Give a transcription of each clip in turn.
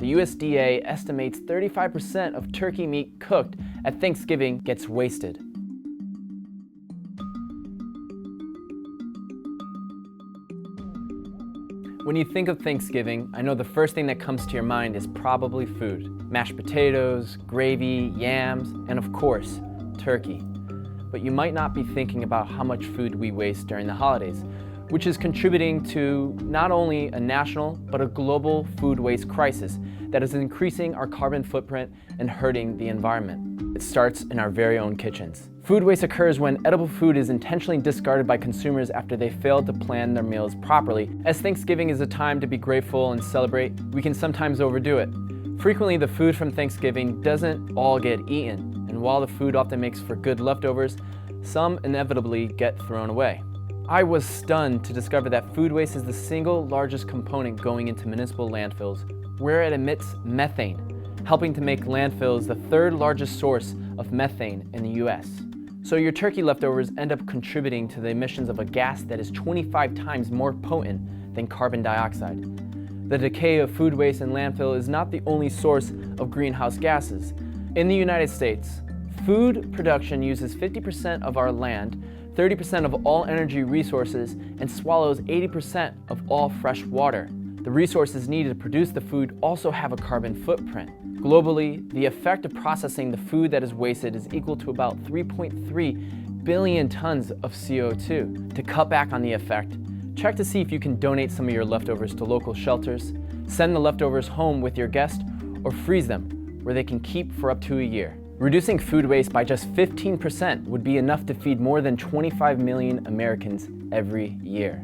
The USDA estimates 35% of turkey meat cooked at Thanksgiving gets wasted. When you think of Thanksgiving, I know the first thing that comes to your mind is probably food. Mashed potatoes, gravy, yams, and of course, turkey. But you might not be thinking about how much food we waste during the holidays, which is contributing to not only a national, but a global food waste crisis that is increasing our carbon footprint and hurting the environment. It starts in our very own kitchens. Food waste occurs when edible food is intentionally discarded by consumers after they failed to plan their meals properly. As Thanksgiving is a time to be grateful and celebrate, we can sometimes overdo it. Frequently, the food from Thanksgiving doesn't all get eaten, and while the food often makes for good leftovers, some inevitably get thrown away. I was stunned to discover that food waste is the single largest component going into municipal landfills, where it emits methane, helping to make landfills the third largest source of methane in the US. So your turkey leftovers end up contributing to the emissions of a gas that is 25 times more potent than carbon dioxide. The decay of food waste in landfill is not the only source of greenhouse gases. In the United States, food production uses 50% of our land, 30% of all energy resources, and swallows 80% of all fresh water. The resources needed to produce the food also have a carbon footprint. Globally, the effect of processing the food that is wasted is equal to about 3.3 billion tons of CO2. To cut back on the effect, check to see if you can donate some of your leftovers to local shelters, send the leftovers home with your guest, or freeze them where they can keep for up to a year. Reducing food waste by just 15% would be enough to feed more than 25 million Americans every year.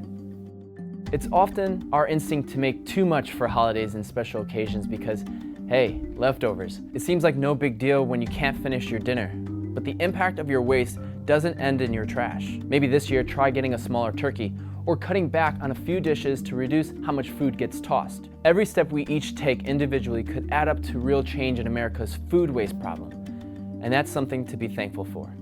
It's often our instinct to make too much for holidays and special occasions because, hey, leftovers. It seems like no big deal when you can't finish your dinner. But the impact of your waste doesn't end in your trash. Maybe this year try getting a smaller turkey or cutting back on a few dishes to reduce how much food gets tossed. Every step we each take individually could add up to real change in America's food waste problem. And that's something to be thankful for.